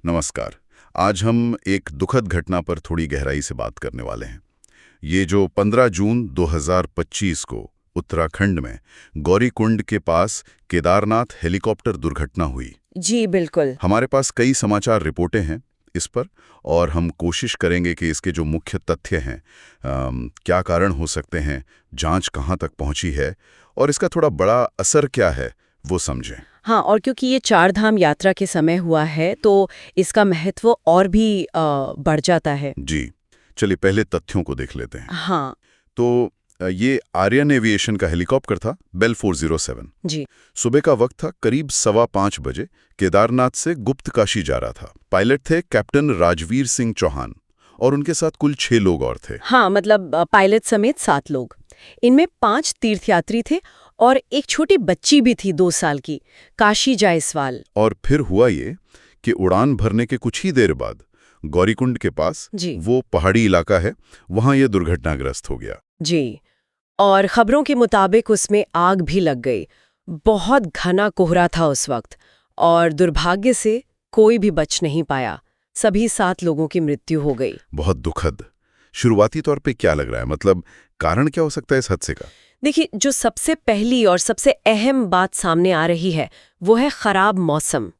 नमस्कार। आज हम एक दुखद घटना पर थोड़ी गहराई से बात करने वाले हैं। ये जो 15 जून 2025 को उत्तराखंड में गौरीकुंड के पास केदारनाथ हेलीकॉप्टर दुर्घटना हुई। जी बिल्कुल। हमारे पास कई समाचार रिपोर्टें हैं इस पर, और हम कोशिश करेंगे कि इसके जो मुख्य तथ्य हैं, क्या कारण हो सकते हैं, जांच कहाँ तक पहुंची है और इसका थोड़ा बड़ा असर क्या है, वो समझें। हाँ, और क्योंकि ये चार धाम यात्रा के समय हुआ है तो इसका महत्व और भी बढ़ जाता है। जी, चलिए पहले तथ्यों को देख लेते हैं। हाँ तो ये आर्यन एविएशन का हेलीकॉप्टर था, बेल 407। जी। सुबह का वक्त था, करीब 5:15 बजे। केदारनाथ से गुप्त काशी जा रहा था। पायलट थे कैप्टन राजवीर सिंह चौहान, और उनके साथ कुल 6 लोग और थे। हाँ, मतलब पायलट समेत 7 लोग। इनमें 5 तीर्थयात्री थे और एक छोटी बच्ची भी थी 2 साल की, काशी जायसवाल। और फिर हुआ ये कि उड़ान भरने के कुछ ही देर बाद गौरीकुंड के पास, जी वो पहाड़ी इलाका है, वहां ये दुर्घटनाग्रस्त हो गया। जी। और खबरों के मुताबिक उसमें आग भी लग गई। बहुत घना कोहरा था उस वक्त और दुर्भाग्य से कोई भी बच नहीं पाया। सभी 7 लोगों की मृत्यु हो गई। बहुत दुखद। शुरुआती तौर पे क्या लग रहा है, मतलब कारण क्या हो सकता है इस हादसे का? देखिए, जो सबसे पहली और सबसे अहम बात सामने आ रही है वो है खराब मौसम।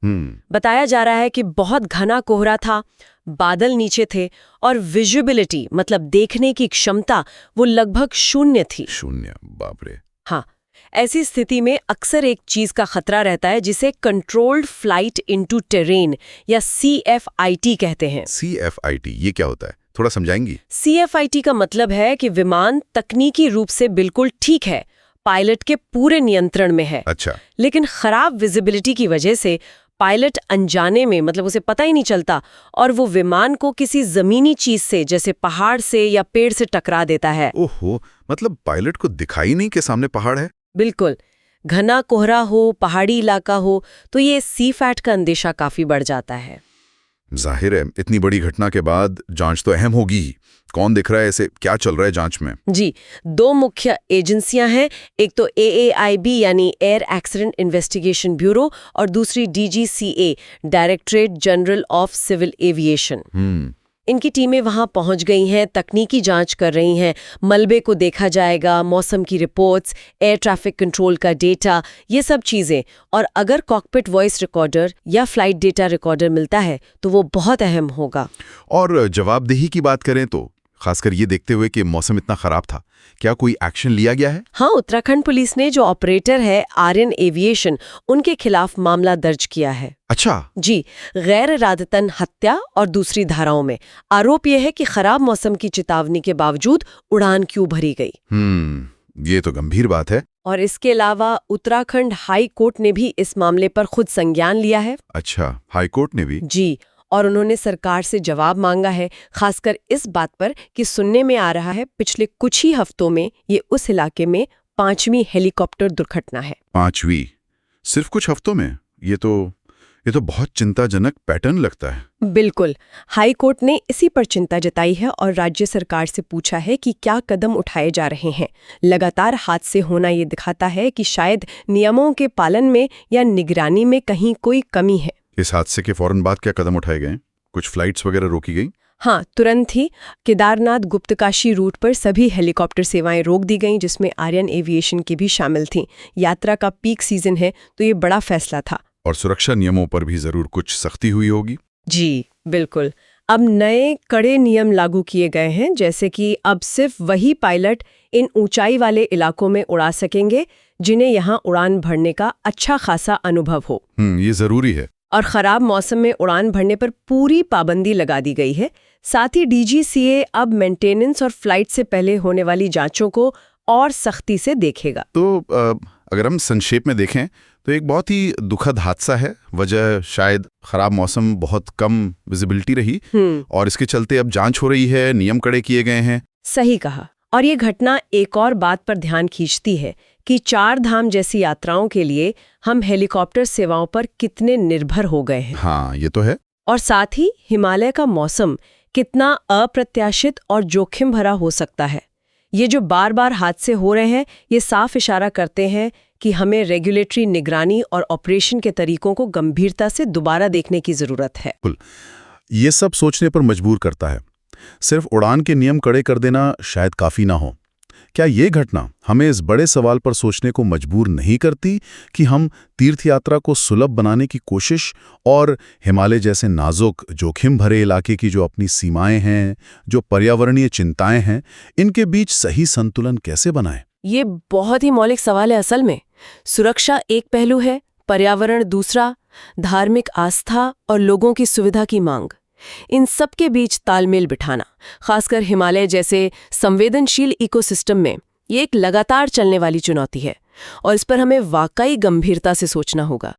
बताया जा रहा है कि बहुत घना कोहरा था, बादल नीचे थे और विजिबिलिटी मतलब देखने की क्षमता वो लगभग 0 थी। 0? बाप रे। हाँ, ऐसी स्थिति में अक्सर एक चीज का खतरा रहता है जिसे कंट्रोल्ड फ्लाइट इनटू टेरेन या CFIT कहते हैं। CFIT ये क्या होता है, थोड़ा समझाएंगी? CFIT का मतलब है कि विमान तकनीकी रूप से बिल्कुल ठीक है, पायलट के पूरे नियंत्रण में है। अच्छा। लेकिन खराब विजिबिलिटी की वजह से पायलट अनजाने में, मतलब उसे पता ही नहीं चलता, और वो विमान को किसी जमीनी चीज से जैसे पहाड़ से या पेड़ से टकरा देता है। ओहो, मतलब पायलट को दिखाई नहीं कि सामने पहाड़ है? बिल्कुल। घना कोहरा हो, पहाड़ी इलाका हो, तो ये CFAT का अंदेशा काफी बढ़ जाता है। जाहिर है, इतनी बड़ी घटना के बाद जांच तो अहम होगी ही। कौन दिख रहा है ऐसे, क्या चल रहा है जांच में? जी, 2 मुख्य एजेंसियां हैं। एक तो AAIB यानी एयर एक्सीडेंट इन्वेस्टिगेशन ब्यूरो और दूसरी DGCA, directorate general of civil aviation. इनकी टीमें वहां पहुंच गई हैं, तकनीकी जांच कर रही हैं। मलबे को देखा जाएगा, मौसम की रिपोर्ट्स, एयर ट्रैफिक कंट्रोल का डेटा, ये सब चीजें। और अगर कॉकपिट वॉइस रिकॉर्डर या फ्लाइट डेटा रिकॉर्डर मिलता है तो वो बहुत अहम होगा। और जवाबदेही की बात करें तो, खासकर ये देखते हुए कि मौसम इतना खराब था, क्या कोई एक्शन लिया गया है? हाँ, उत्तराखंड पुलिस ने जो ऑपरेटर है आर्यन एविएशन, उनके खिलाफ मामला दर्ज किया है। अच्छा। जी, गैर इरादतन हत्या और दूसरी धाराओं में। आरोप यह है कि खराब मौसम की चेतावनी के बावजूद उड़ान क्यों भरी गई। ये तो गंभीर बात है। और इसके अलावा उत्तराखंड हाई कोर्ट ने भी इस मामले पर खुद संज्ञान लिया है। अच्छा, हाई कोर्ट ने भी? जी, और उन्होंने सरकार से जवाब मांगा है, खासकर इस बात पर कि सुनने में आ रहा है पिछले कुछ ही हफ्तों में ये उस इलाके में 5वीं हेलीकॉप्टर दुर्घटना है। 5वीं? सिर्फ कुछ हफ्तों में? ये तो बहुत चिंताजनक पैटर्न लगता है। बिल्कुल। हाई कोर्ट ने इसी पर चिंता जताई है और राज्य सरकार से पूछा है कि क्या कदम उठाए जा रहे हैं। लगातार हादसे होना ये दिखाता है कि शायद नियमों के पालन में या निगरानी में कहीं कोई कमी है। इस हादसे के फौरन बाद क्या कदम उठाए गए? कुछ फ्लाइट्स वगैरह रोकी गई? हाँ, तुरंत ही केदारनाथ गुप्तकाशी रूट पर सभी हेलीकॉप्टर सेवाएं रोक दी गईं, जिसमें आर्यन एविएशन की भी शामिल थीं। यात्रा का पीक सीजन है तो ये बड़ा फैसला था। और सुरक्षा नियमों पर भी जरूर कुछ सख्ती हुई होगी? जी बिल्कुल। अब नए कड़े नियम लागू किए गए हैं, जैसे कि अब सिर्फ वही पायलट इन ऊंचाई वाले इलाकों में उड़ा सकेंगे जिन्हें यहाँ उड़ान भरने का अच्छा खासा अनुभव हो। ये जरूरी है। और खराब मौसम में उड़ान भरने पर पूरी पाबंदी लगा दी गई है। साथ ही DGCA अब मेंटेनेंस और फ्लाइट से पहले होने वाली जांचों को और सख्ती से देखेगा। तो अगर हम संक्षेप में देखें तो एक बहुत ही दुखद हादसा है। वजह शायद खराब मौसम, बहुत कम विजिबिलिटी रही, और इसके चलते अब जांच हो रही है, नियम कड़े किए गए हैं। सही कहा। और ये घटना एक और बात पर ध्यान खींचती है कि 4 धाम जैसी यात्राओं के लिए हम हेलीकॉप्टर सेवाओं पर कितने निर्भर हो गए हैं। हाँ, ये तो है। और साथ ही हिमालय का मौसम कितना अप्रत्याशित और जोखिम भरा हो सकता है। ये जो बार बार हादसे हो रहे हैं, ये साफ इशारा करते हैं कि हमें रेगुलेटरी निगरानी और ऑपरेशन के तरीकों को गंभीरता से दोबारा देखने की ज़रूरत है। ये सब सोचने पर मजबूर करता है। सिर्फ उड़ान के नियम कड़े कर देना शायद काफ़ी ना हो। क्या ये घटना हमें इस बड़े सवाल पर सोचने को मजबूर नहीं करती कि हम तीर्थ यात्रा को सुलभ बनाने की कोशिश और हिमालय जैसे नाजुक जोखिम भरे इलाके की जो अपनी सीमाएं हैं, जो पर्यावरणीय चिंताएं हैं, इनके बीच सही संतुलन कैसे बनाएं? ये बहुत ही मौलिक सवाल है असल में। सुरक्षा एक पहलू है, पर्यावरण दूसरा, धार्मिक आस्था और लोगों की सुविधा की मांग, इन सब के बीच तालमेल बिठाना, खासकर हिमालय जैसे संवेदनशील इकोसिस्टम में, ये एक लगातार चलने वाली चुनौती है और इस पर हमें वाकई गंभीरता से सोचना होगा।